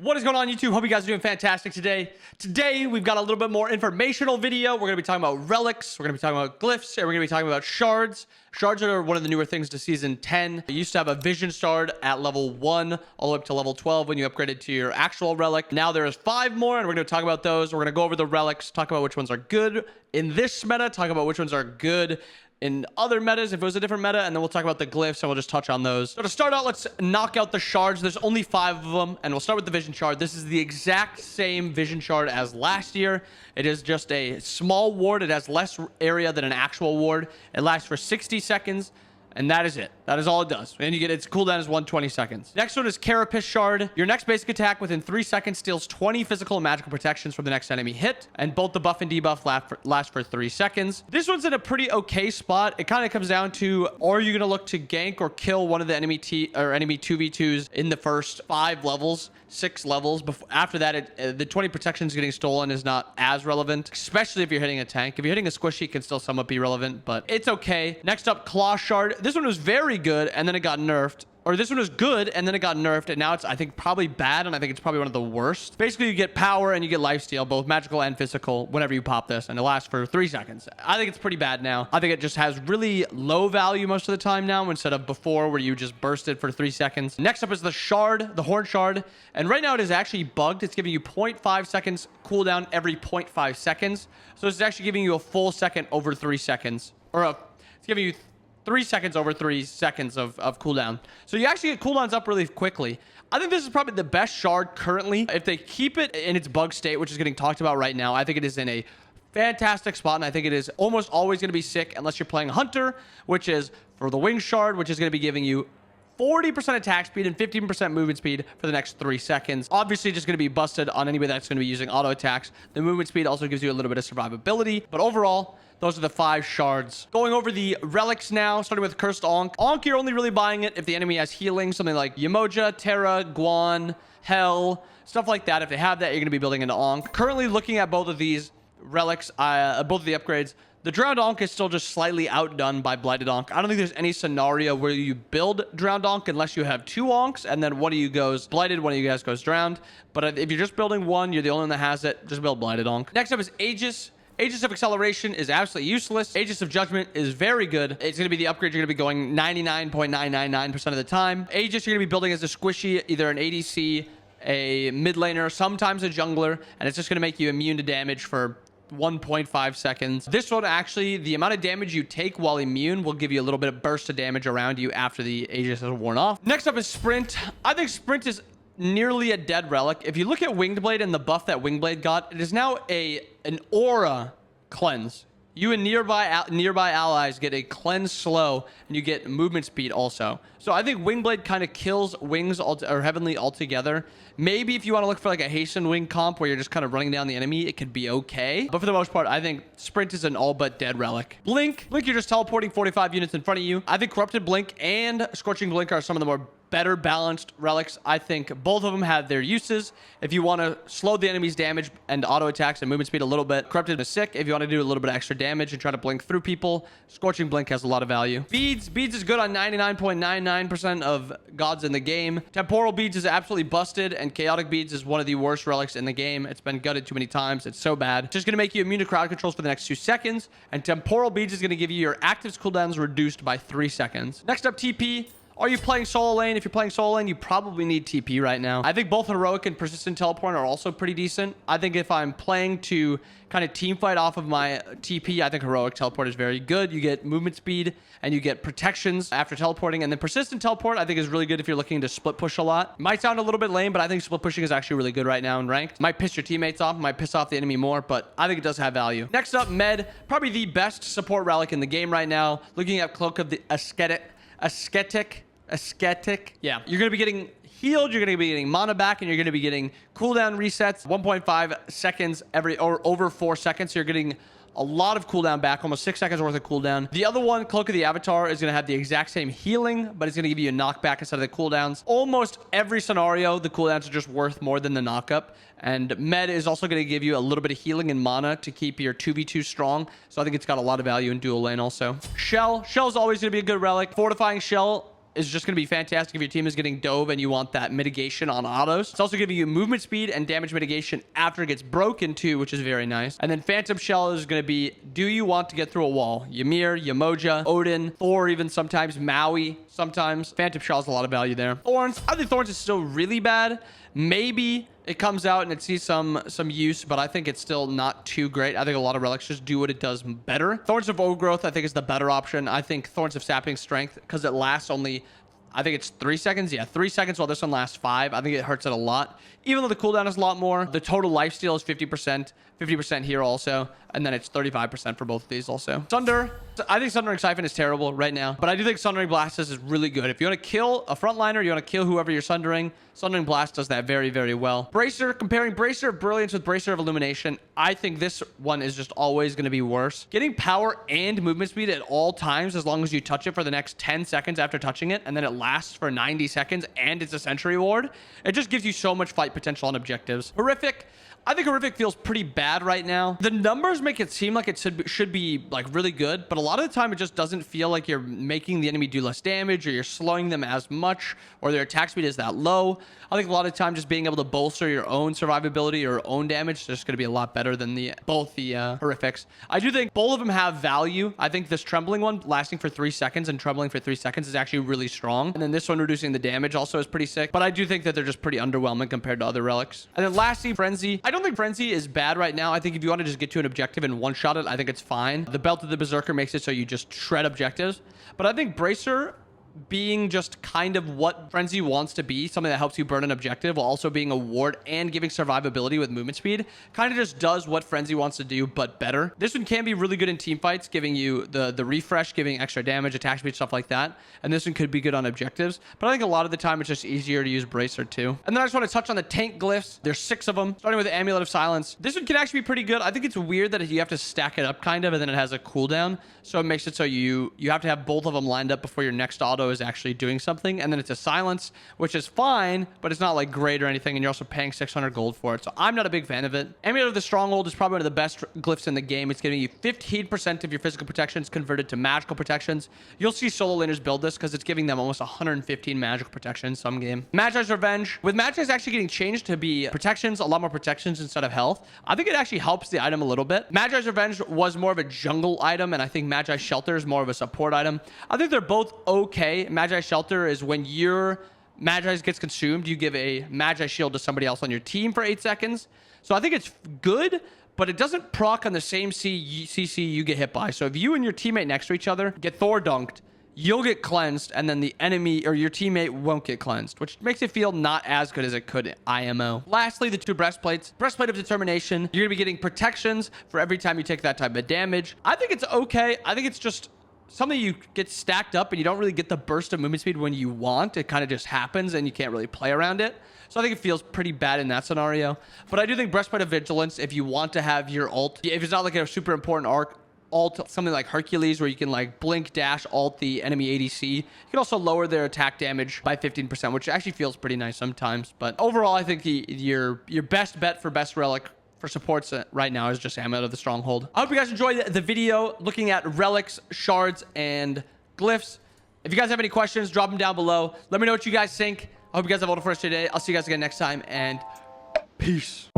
What is going on, YouTube? Hope you guys are doing fantastic today. Today, we've got a little bit more informational video. We're going to be talking about relics, we're going to be talking about glyphs, and we're going to be talking about shards. Shards are one of the newer things to Season 10. You used to have a vision shard at level 1 all the way up to level 12 when you upgraded to your actual relic. Now there's 5 more, and we're going to talk about those. We're going to go over the relics, talk about which ones are good in this meta, talk about which ones are good in other metas if it was a different meta, and then we'll talk about the glyphs and we'll just touch on those. So to start out, let's knock out the shards. There's only 5 of them, and we'll start with the vision shard. This is the exact same vision shard as last year. It is just a small ward. It has less area than an actual ward. It lasts for 60 seconds. And that is it. That is all it does. And you get its cooldown is 120 seconds. Next one is Carapace Shard. Your next basic attack within 3 seconds steals 20 physical and magical protections from the next enemy hit. And both the buff and debuff last for 3 seconds. This one's in a pretty okay spot. It kind of comes down to, are you going to look to gank or kill one of the enemy 2v2s in the first 5 levels? 6 levels. After that, the 20 protections getting stolen is not as relevant, especially if you're hitting a tank. If you're hitting a squishy, it can still somewhat be relevant, but it's okay. Next up, Claw Shard. This one was very good, and then it got nerfed. Or this one was good, and then it got nerfed, and now it's, I think, probably bad, and I think it's probably one of the worst. Basically, you get power and you get lifesteal, both magical and physical, whenever you pop this, and it lasts for 3 seconds. I think it's pretty bad now. I think it just has really low value most of the time now, instead of before, where you just burst it for 3 seconds. Next up is the Shard, the Horn Shard, and right now it is actually bugged. It's giving you 0.5 seconds cooldown every 0.5 seconds. So it's actually giving you a full second over 3 seconds. It's giving you 3 seconds over 3 seconds of cooldown. So you actually get cooldowns up really quickly. I think this is probably the best shard currently. If they keep it in its bug state, which is getting talked about right now, I think it is in a fantastic spot, and I think it is almost always going to be sick unless you're playing Hunter, which is for the Wing Shard, which is going to be giving you 40% attack speed and 15% movement speed for the next 3 seconds. Obviously, just going to be busted on anybody that's going to be using auto attacks. The movement speed also gives you a little bit of survivability, but overall, those are the 5 shards. Going over the relics now, starting with Cursed Ankh. Ankh, you're only really buying it if the enemy has healing, something like Yamoja, Terra, Guan, Hell, stuff like that. If they have that, you're going to be building into Ankh. Currently looking at both of these relics, both of the upgrades, the Drowned Ankh is still just slightly outdone by Blighted Ankh. I don't think there's any scenario where you build Drowned Ankh unless you have 2 Ankhs, and then one of you goes Blighted, one of you guys goes Drowned. But if you're just building one, you're the only one that has it, just build Blighted Ankh. Next up is Aegis. Aegis of Acceleration is absolutely useless. Aegis of Judgment is very good. It's going to be the upgrade you're going to be going 99.999% of the time. Aegis you're going to be building as a squishy, either an ADC, a mid laner, sometimes a jungler, and it's just going to make you immune to damage for 1.5 seconds. This one, actually, the amount of damage you take while immune will give you a little bit of burst of damage around you after the Aegis has worn off. Next up is Sprint. I think Sprint is nearly a dead relic. If you look at Winged Blade and the buff that Winged Blade got, it is now an aura cleanse. You and nearby allies get a cleanse slow, and you get movement speed also. So I think Winged Blade kind of kills Wings or Heavenly altogether. Maybe if you want to look for like a Hasten Wing comp where you're just kind of running down the enemy, it could be okay. But for the most part, I think Sprint is an all but dead relic. Blink, you're just teleporting 45 units in front of you. I think Corrupted Blink and Scorching Blink are some of the more better balanced relics. I think both of them have their uses. If you want to slow the enemy's damage and auto attacks and movement speed a little bit, Corrupted is sick. If you want to do a little bit of extra damage and try to blink through people, Scorching Blink has a lot of value. Beads is good on 99.99% of gods in the game. Temporal Beads is absolutely busted, and Chaotic Beads is one of the worst relics in the game. It's been gutted too many times. It's so bad. It's just going to make you immune to crowd controls for the next 2 seconds, and Temporal Beads is going to give you your actives cooldowns reduced by 3 seconds. Next up, TP. Are you playing solo lane? If you're playing solo lane, you probably need TP right now. I think both Heroic and Persistent Teleport are also pretty decent. I think if I'm playing to kind of team fight off of my TP, I think Heroic Teleport is very good. You get movement speed and you get protections after teleporting. And then Persistent Teleport, I think, is really good if you're looking to split push a lot. Might sound a little bit lame, but I think split pushing is actually really good right now in ranked. Might piss your teammates off, might piss off the enemy more, but I think it does have value. Next up, Med. Probably the best support relic in the game right now. Looking at Cloak of the Ascetic. Yeah, you're going to be getting healed, you're going to be getting mana back, and you're going to be getting cooldown resets 1.5 seconds over 4 seconds. So you're getting a lot of cooldown back, almost 6 seconds worth of cooldown. The other one, Cloak of the Avatar, is going to have the exact same healing, but it's going to give you a knockback instead of the cooldowns. Almost every scenario, the cooldowns are just worth more than the knockup. And Med is also going to give you a little bit of healing and mana to keep your 2v2 strong. So I think it's got a lot of value in dual lane also. Shell is always going to be a good relic. Fortifying Shell is just going to be fantastic if your team is getting dove and you want that mitigation on autos. It's also giving you movement speed and damage mitigation after it gets broken too, which is very nice. And then Phantom Shell is going to be, do you want to get through a wall? Ymir, Yamoja, Odin, Thor, even sometimes, Maui sometimes. Phantom Shell has a lot of value there. Thorns, I think Thorns is still really bad. Maybe it comes out and it sees some use, but I think it's still not too great. I think a lot of relics just do what it does better. Thorns of Overgrowth, I think, is the better option. I think Thorns of Sapping Strength, because it lasts only, I think it's 3 seconds. Yeah, 3 seconds, while this one lasts 5. I think it hurts it a lot. Even though the cooldown is a lot more, the total lifesteal is 50% here also, and then it's 35% for both of these also. Sunder, I think Sundering Siphon is terrible right now, but I do think Sundering Blast is really good. If you want to kill a frontliner, you want to kill whoever you're sundering, Sundering Blast does that very, very well. Bracer, comparing Bracer of Brilliance with Bracer of Illumination, I think this one is just always going to be worse. Getting power and movement speed at all times, as long as you touch it for the next 10 seconds after touching it, and then it lasts for 90 seconds, and it's a Sentry Ward, it just gives you so much fight potential on objectives. Horrific, I think Horrific feels pretty bad right now. The numbers make it seem like it should be like really good, but a lot of the time it just doesn't feel like you're making the enemy do less damage, or you're slowing them as much, or their attack speed is that low. I think a lot of the time just being able to bolster your own survivability or your own damage is just going to be a lot better than both the Horrifics. I do think both of them have value. I think this Trembling one lasting for 3 seconds and Trembling for 3 seconds is actually really strong. And then this one reducing the damage also is pretty sick. But I do think that they're just pretty underwhelming compared to other relics. And then lastly, Frenzy. I don't think Frenzy is bad right now. I think if you want to just get to an objective and one-shot it, I think it's fine. The Belt of the Berserker makes it so you just shred objectives. But I think Bracer being just kind of what Frenzy wants to be, something that helps you burn an objective while also being a ward and giving survivability with movement speed, kind of just does what Frenzy wants to do, but better. This one can be really good in team fights, giving you the refresh, giving extra damage, attack speed, stuff like that. And this one could be good on objectives, but I think a lot of the time it's just easier to use Bracer too. And then I just want to touch on the tank glyphs. There's 6 of them, starting with the Amulet of Silence. This one can actually be pretty good. I think it's weird that you have to stack it up kind of, and then it has a cooldown, so it makes it so you have to have both of them lined up before your next auto is actually doing something. And then it's a silence, which is fine, but it's not like great or anything, and you're also paying 600 gold for it, so I'm not a big fan of it. Amulet of the Stronghold is probably one of the best glyphs in the game. It's giving you 15% of your physical protections converted to magical protections. You'll see solo laners build this because it's giving them almost 115 magical protections some game. Magi's Revenge, with Magi's actually getting changed to be protections, a lot more protections instead of health, I think it actually helps the item a little bit. Magi's Revenge was more of a jungle item, and I think Magi's Shelter is more of a support item. I think they're both okay. Magi's Shelter is when your Magi's gets consumed, you give a Magi shield to somebody else on your team for 8 seconds. So I think it's good, but it doesn't proc on the same CC you get hit by. So if you and your teammate next to each other get Thor dunked, you'll get cleansed, and then the enemy or your teammate won't get cleansed, which makes it feel not as good as it could IMO. Lastly, the 2 breastplates. Breastplate of Determination. You're going to be getting protections for every time you take that type of damage. I think it's okay. I think it's just something you get stacked up, and you don't really get the burst of movement speed when you want. It kind of just happens, and you can't really play around it. So I think it feels pretty bad in that scenario. But I do think Breastplate of Vigilance, if you want to have your ult, if it's not like a super important ult, something like Hercules, where you can like blink, dash, ult the enemy ADC. You can also lower their attack damage by 15%, which actually feels pretty nice sometimes. But overall, I think your best bet for best relic for supports right now is just Amulet of the Stronghold. I hope you guys enjoyed the video looking at relics, shards, and glyphs. If you guys have any questions, drop them down below. Let me know what you guys think. I hope you guys have all for us today. I'll see you guys again next time, and peace.